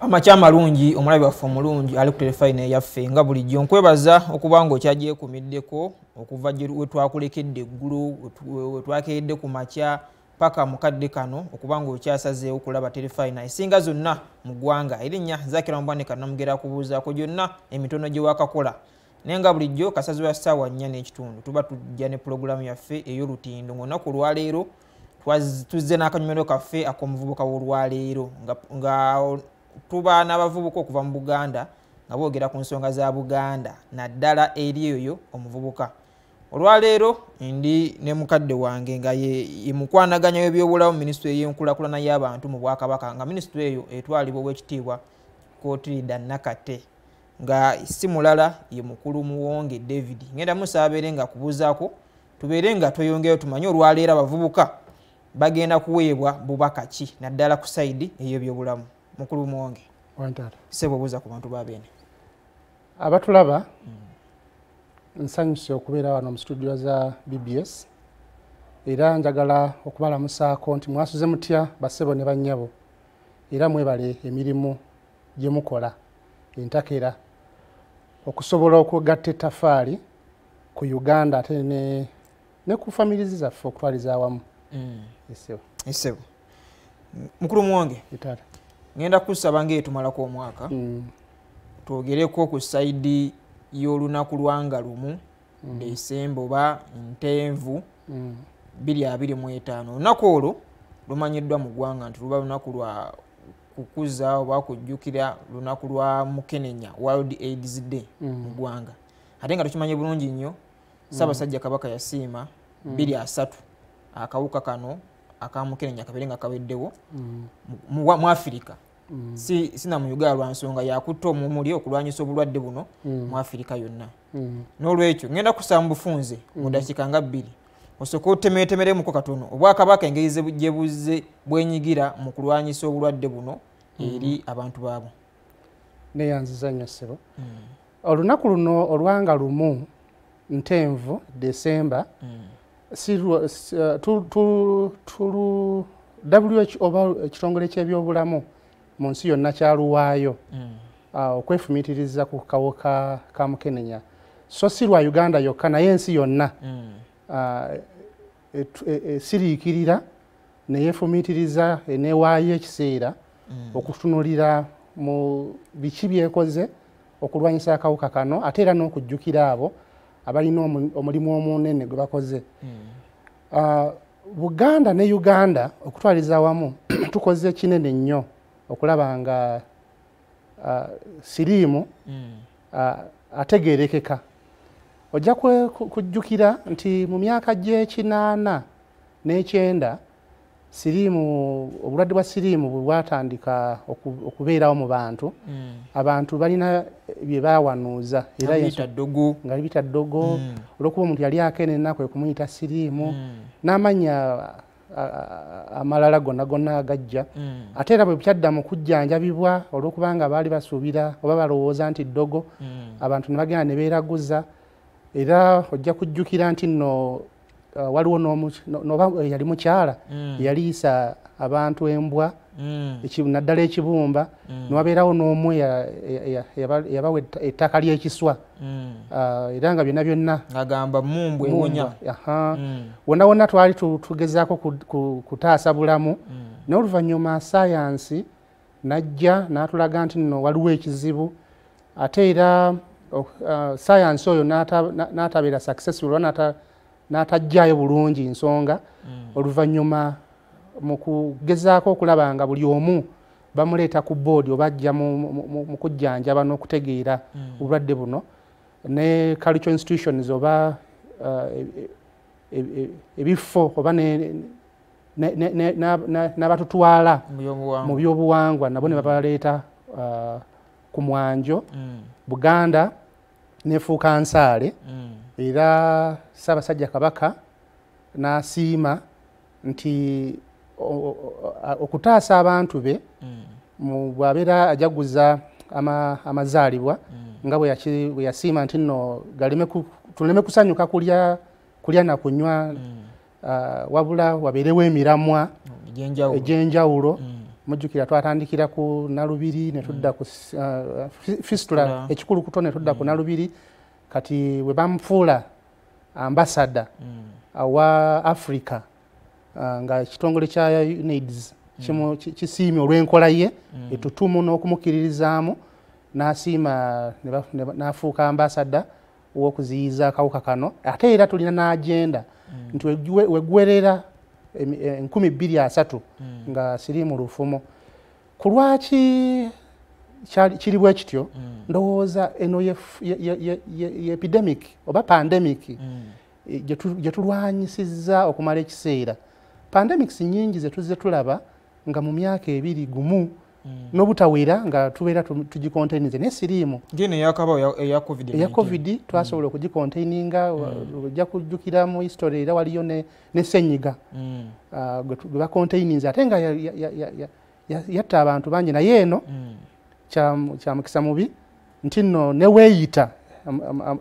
Amachama lungi omulabi waffe omulungi ali ku telefine yaffe nga bulijjo nkwebaza okubanga okyagyekumiddeko okuva we twakulekedde eggulu we twakedde ku makya paka mukadde kano okubanga okyasazeewo okulaba telefine esinga zonna mu ggwanga erinnya Zakira Mbwanika namugera kubuuzaako gyonna emitono gye wakakola naye nga bulijjo kasazo ya ssaawa 4:30 tuba tujja ne pulogulaamu yaffe ey'olutindo ng'olunaku olwaleero tuzze n'akanyumiriro kaffe ak'omuvubuka w'olwaleero nga tuba n'abavubuka okuva mu Buganda nga boogera ku nsonga za Buganda naddala eri eyo omuvubuka. Olwaleero ndi ne mukadde wange nga ye mukwanaganya w'ebyobulamu minisitule y'enkulaakulana y'abantu mu Bwakabaka nga minisitule eyo etwalibwa Oweekitiibwa Kotilida Nakate nga si mulala ye mukulu Muwonge David. Ngenda musaabeere nga kubuuzaako tubeere nga tweyongeyo tumanye olwaleero abavubuka bagenda kuweebwa bubaka ki naddala ku sayidi ey'ebyobulamu. Mukulu Muwonge wantata sebo buuza ku bantu babene abatulaba nsanyuse okubeera wano mu studio za BBS era njagala okubalamusaako nti mwasuze mutya basebo ne bannyabo era mwebale emirimu gye mukola entakera okusobola okugatta ettaffaali ku Uganda ate ne ku famirizi zaffe okutwaliza awamu. Esebo Mukulu Muwonge itata ngenda kusaba ng'etumalako omwaka twogereko ku sayidi y'olunaku lwanga lumu Desemba oba Ntenvu 2025. Olunaku olwo lumanyiddwa mu ggwanga nti luba lunaku lwa kukuza oba kujjukira lunaku lwa Mukenenya World AIDS Day mu ggwanga ate nga tukimanyi bulungi nnyo Ssaabasajja Kabaka yasiima 23 akawuka kano akamukenenya kabeere nga kaweddewo mu Afirika sina mu Uganda lwa nsonga yakutta omumuli okulwanyisa obulwadde buno mu Afirika yonna. N'olwekyo ngenda kusaba mu bufunze mu dakiika nga 2 osooka otemeetemeremuko katono Obwakabaka engeri gye buzze bwenyigira mu kulwanyisa obulwadde buno eri abantu baabo. Neyanziza nnyo ssebo olunaku luno olwanga lumu Ntenvu Desemba WHO oba ekitongole ky'ebyobulamu mu nsi yonna kyaluwaayo okwefumiitiriza ku kawuka ka Mukenenya so si lwa Uganda yokka naye ensi yonna siriikirira neyeefumiitiriza eneewaayo ekiseera okutunulira mu biki byekoze okulwanyisa akawuka kano ate era n'okujjukira abo abalina omulimu omunene gwe bakoze. Buganda ne Uganda okutwaliza awamu tukoze kinene nnyo okulaba nga siriimu ategeerekeka. Ojja kujjukira nti mu myaka gy'ekinaana n'ekyenda siriimu obulwadde bwa siriimu bwe bwatandika okubeerawo mu bantu abantu balina bye baawanuuza era nga bita ddogo olw'okuba omuntu yali akenena kwe kumuyita siriimu n'amannya amalala gonna agajja ate era bwe kyadda mu kujjanjabibwa olw'okubanga baali basuubira oba balowooza nti ddogo abantu ne bagenda ne beeraguza era ojja kujjukira nti nno waliwo noba yali mukyala yaliisa abantu embwa naddala ekibumba newabeerawo n'omu yabawa ettaka ly'ekiswa era nga byonna agamba mumbwe ewonya wonna wonna twali tugezaako kutaasa bulamu naye oluvannyuma sayansi najja n'atulaga nti nno waliwo ekizibu ate era sayansi oyo n'atabeera successful n'atajjaayo bulungi nsonga oluvannyuma mu kugezaako okulaba nga buli omu bamuleeta ku boodi oba ajja mu kujjanjaba n'okutegeera obulwadde buno ne cultural institutions oba ebifo oba n'abatutwala mu byobuwangwa nabo ne babaleeta ku mwanjo Buganda nefuuka nsaale era Ssaabasajja Kabaka n'asiima nti okutaasa abantu be bw'abeera ajaguza amazaalibwa nga bwe yasiima nti nno tuleme kusanyuka kulya na kunywa wabula wabeerewo emiramwa egy'enjawulo mujjukira twatandikira ku Nalubiri ne tudda ku fistula ekikulu kuto ne tudda ku Nalubiri kati we bamufuula ambassador wa Africa nga kitongole kya UNAIDS kisiimye olw'enkola ye etutumu n'okumukiririzaamu n'asiima n'afuuka ambassador w'okuziyiza akawuka kano ate era tulina n'agenda nti weggwerera 2030 nga siriimu lufumo ku lwaki kiri bwe kityo ndowooza eno ye epidemic oba pandemic gye tulwanyisizza okumala ekiseera pandemics nyingi ze tuzze tulaba nga mu myaka ebiri gumu n'obutawera nga tubeera tugicontaininze ne siriimu ngene yakaba eya covid twasobola okugicontaininga ojja kujjukira mu history era waliyo ne senyiga gwe bacontaininze ate nga yatta abantu bangi naye eno kya mukisa mubi nti nno ne weeyita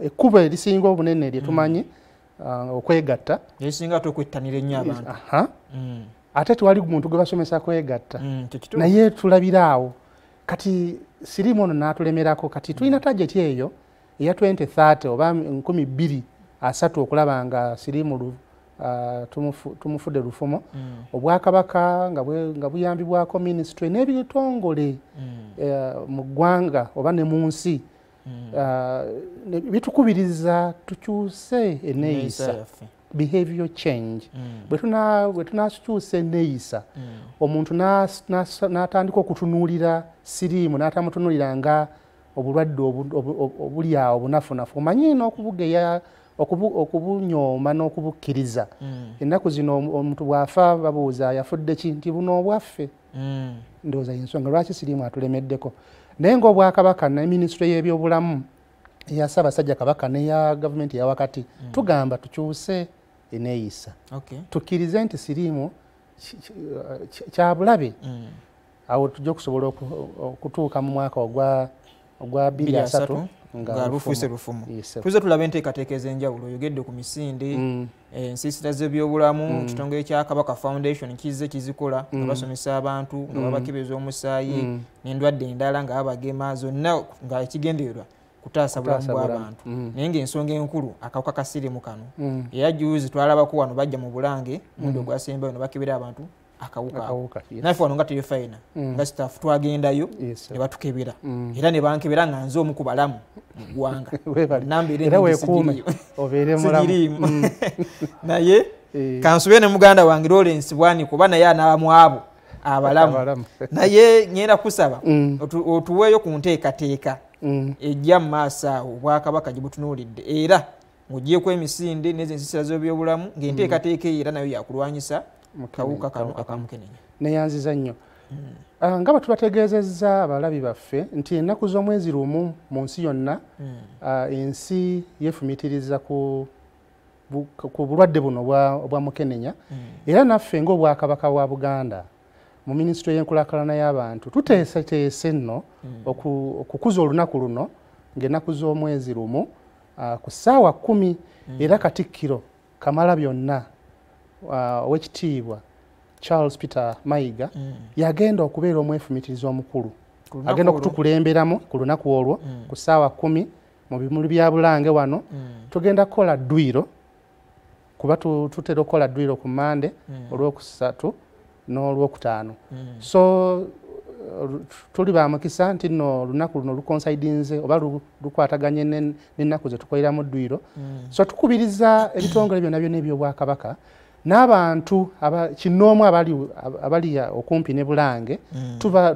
ekkubo erisinga obunene lye tumanyi okwegatta erisinga okwettanira ennyo abantu ate tewali muntu gwe basomesa kwegatta naye tulabira awo kati siriimu ono n'atulemerako kati tulina target eyo eya 2030 oba 2030 okulaba nga siriimu tumufudde lufumo obwakabaka nga buyambibwako ministry n'ebitongole mu ggwanga oba ne mu nsi bitukubiriza tukyuse eneeyisa behavior change bwe tunakyusa eneeyisa omuntu n'atandika okutunuulira siriimu n'atamutunuulira nga obulwadde obuli awo obunafunafu omanyi n'okubugeya okubunyooma n'okubukkiriza ennaku zino omuntu bw'afa babuuza yafudde ki nti buno obwaffe ndowooza y'ensonga lwaki siriimu atulemeddeko naye ng'obwakabaka ne minisitule y'ebyobulamu eya Ssaabasajja Kabaka n'eya gavumenti eya wakati tugamba tukyuse eneeyisa tukkirize nti siriimu kyabulabe awo tujja okusobola okutuuka mu mwaka ogwa 2030 nga lufuuse lufumo tuzze tulaba enteekateeka ez'enjawulo oyogedde ku misinde ensiisira z'ebyobulamu ekitongole kya Kabaka Foundation kizze kizikola nga basomesa abantu nga babakebeza omusaayi n'endwadde endala nga babagema zonna nga ekigendererwa kutaasa bulamu bw'abantu naye ng'ensonga enkulu akawuka ka siriimu kano era juzi twalabako wano bajja mu Bulange mundi ogwasembayo ne bakebera abantu akawuka naffe wano nga telefayina nga staff twagendayo ne batukebera era ne bankebera nga nze omu ku balamu mu ggwanga era weekuume obeere mulamu naye kansube ne muganda wange Lawrence Bwani kuba naye anaabamu abo abalamu naye ngenda kusaba otuweeyo ku nteekateeka ejja mu maaso awo Obwakabaka gye butunuulidde era ng'oggyeko emisinde n'ezo ensiisira z'ebyobulamu ng'enteekateeka eyo era nayo yakulwanyisa kawuka kano akamukenenya neyanziza nnyo nga bwe tubategeezezza abalabi baffe nti ennaku z'omwezi lumu mu nsi yonna ensi yeefumitiriza ku bulwadde buno obwa mukenenya era naffe ng'Obwakabaka bwa Buganda mu minisitule y'enkulaakulana y'abantu tuteeseteese nno okukuza olunaku luno ng'ennaku z'omwezi lumu ku ssaawa 10 era Katikkiro Kamalabyonna ow'ekitiibwa Charles Peter Mayiga yagenda okubeera omwefumitiriza omukulu agenda okutukulemberamu ku lunaku olwo ku ssaawa 10 mu bimuli bya Bulange wano tugenda kukola ddwiro kuba tutera okukola ddwiro ku Mande olwokusatu n'olwokutaano so tuli ba mukisa nti nno lunaku luno lukonsaidinze oba lukwataganye n'ennaku ze tukoleramu ddwiro so tukubiriza ebitongole byonna byonna eby'Obwakabaka n'abantu kinnoomu abali okumpi ne Bulange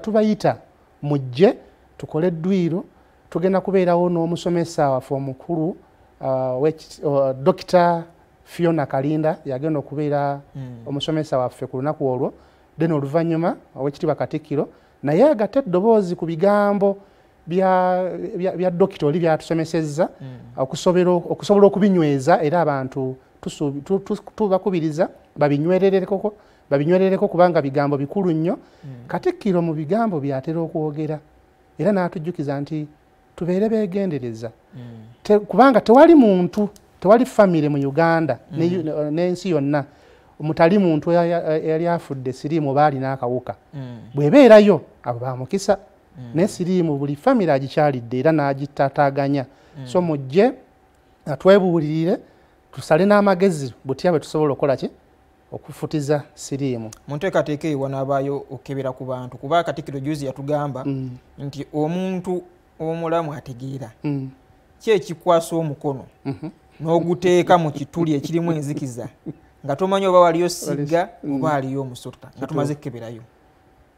tubayita mujje tukole ddwiro tugenda kubeerawo n'omusomesa waffe omukulu Dr. Fiona Kalinda yagenda okubeera omusomesa waffe ku lunaku olwo then oluvannyuma ow'ekitiibwa Katikkiro naye agatte eddoboozi ku bigambo bya dokita oli byatusomesezza okusobola okubinyweza era abantu tubakubiriza babinywerereko kubanga bigambo bikulu nnyo Katikkiro mu bigambo byatera okwogera era n'atujjukiza nti tubeere beegendereza kubanga tewali muntu tewali famire mu Uganda n'ensi yonna omutali muntu yali afudde siriimu baali n'akawuka bwebeerayo abo bamukisa ne siriimu buli famire agikyalidde era n'agitataaganya so mujje twebuulirire tusale n'amagezi butya bwe tusobola okukola ki okufutiza siriimu munteekateeka eyo wanaabayo okebera ku bantu kuba Katikkiro juzi yatugamba nti omuntu omulamu ategeera ki ekikwasa omukono n'oguteeka mu kituli ekirimu enzikiza nga tomanyi oba waliyo sigga oba aliyo omusota nga tumaze kukeberayo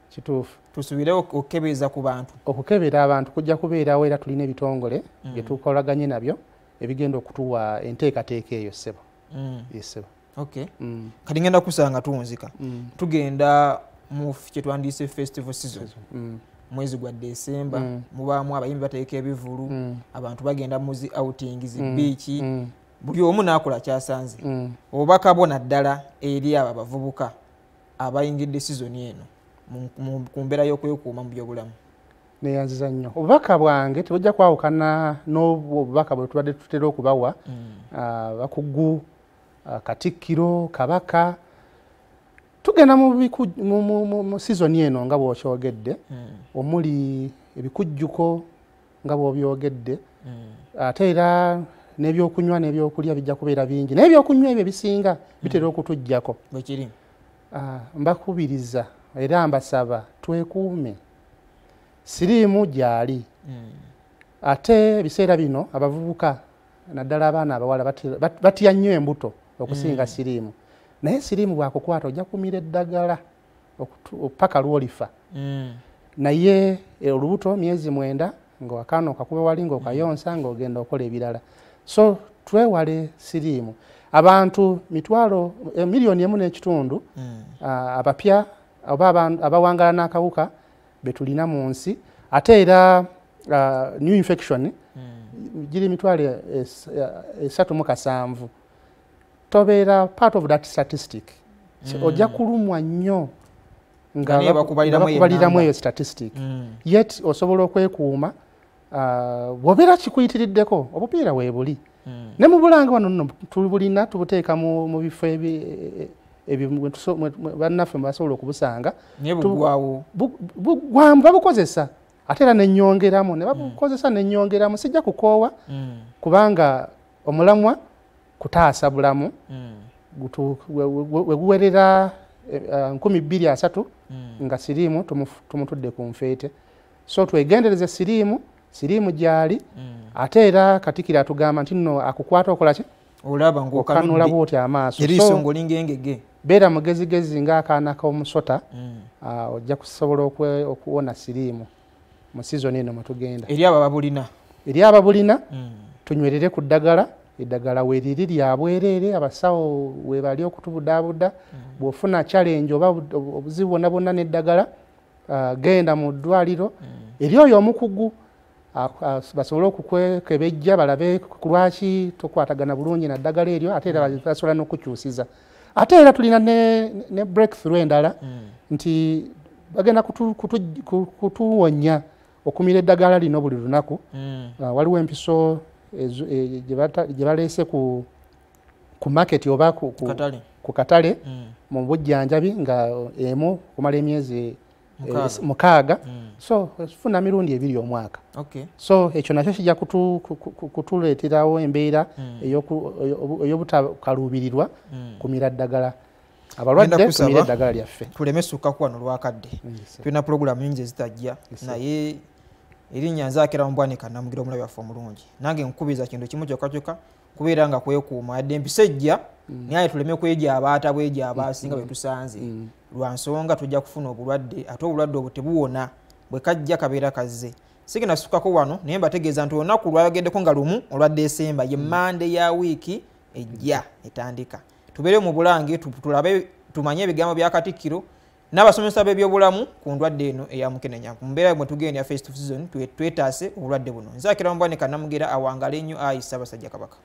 kituufu tusubire okukebeza ku bantu okukebera abantu kujja kubeerawo era tulina ebitongole bye tukolaganye nabyo ebigenda okutuwa enteekateeka eyo ssebo ssebo okay kati ngenda kusanga tuwunzika tugenda mu kyetwandiise festival season mwezi gwa December mubaamu abayimbi bateeka ebivulu abantu bagenda muzi outings beach buli omu n'akola kyasanze obubaka bwona ddala eri abo abavubuka abayingidde season eno ku mbeera y'okwekuuma mu byobulamu neyanziza nnyo obubaka bwange tebujja kwawukana n'obubaka bwe tubadde tutera okubawa bakugu Katikkiro Kabaka tugenda mu season eno nga bw'okyogedde omuli ebikujjuko nga bw'obyogedde ate era n'ebyokunywa n'ebyokulya bijja kubeera bingi naye ebyokunywa ebyo bisinga bitera okutujjako bwekiri mbakubiriza era mbasaba twekuume siriimu gyali ate ebiseera bino abavubuka naddala abaana abawala batya nnyo embuto okusinga siriimu naye siriimu bwakukwata ojja kumira eddagala paka lwolifa naye olubuto myezi 9 ng'owakaana okakuba wali ng'okayonsa ng'ogenda okola ebirala so twewale siriimu abantu miliyoni 1.5 abapya oba abawangala n'akawuka betulina mu nsi ate era new infection giri 3.7 tobeera part of that statistic ojja kulumwa nnyo nga bakubaliramu eyo statistic yet osobola okwekuuma bw'obeera kikuyitiriddeko obupiira weebuli ne mu bulange wano nno tubulina tubuteeka mu bifo bannaffe basobola okubusanga bugwamu babukozesa ate era nennyongeramu ne babukozesa nennyongeramu sijja kukoowa kubanga omulamwa kutaasa bulamu weguwerera 230 nga siriimu tumutudde ku nfeete so twegendereze siriimu gyali ate era Katikkiro atugamba nti nno akukwata okola ki olaba ng'okanula bw'oti amaaso eriiso ng'olinga engege beera mugezigezi ng'akaana k'omusota ojja kusobola okuwona siriimu mu season eno mwe tugenda eri ababulina tunywerere ku ddagala eddagala weeriri lya bwereere abasawo weebali okutubudaabuda bw'ofuna challenge oba obuzibu bwonna bwonna n'eddagala genda mu ddwaliro eri oyo omukugu basobole okukwekebejja balabe ku lwaki tokwatagana bulungi na ddagala eryo ate era basobola n'okukyusiza ate era tulina ne breakthrough endala nti bagenda kutuwonya okumira eddagala lino buli lunaku waliwo empiso gye baleese ku market oba ku katale mu bujjanjabi nga emu kumala emyezi 6 so funa mirundi 2 omwaka so ekyo nakyo kijja kutuleeterawo embeera ey'obutakaluubirirwa kumira ddagala abalwadde kumira eddagala lyaffe tuleme sukkaku wano lwakadde tulina pulogulaamu nyingi ezitajja naye erinnya Nzaakira Mbwanika Namugira omulabi waffe omulungi nange nkubiriza kintu kimu kyokka kubeera nga kwekuuma yadde empisa ejja naye tuleme kweja abaata bweja abaasinga bwe tusanze lwa nsonga tujja kufuna obulwadde ate obulwadde obwo tebuwona bwe kajja kabeera kazze sigenda sukkako wano naye mbategeeza nti olunaku lwageddeko nga lumu olwa Desemba ye Mande ya wiiki ejja etandika tubeere mu Bulange tulabe tumanye ebigambo bya Katikkiro n'abasomesa b'ebyobulamu ku ndwadde eno eya Mukenenya ku mbeera mwe tugenda festive season twetaase obulwadde buno Nzaakira Mbwanika Namugira awangala ennyo ayisa Basajja Kabaka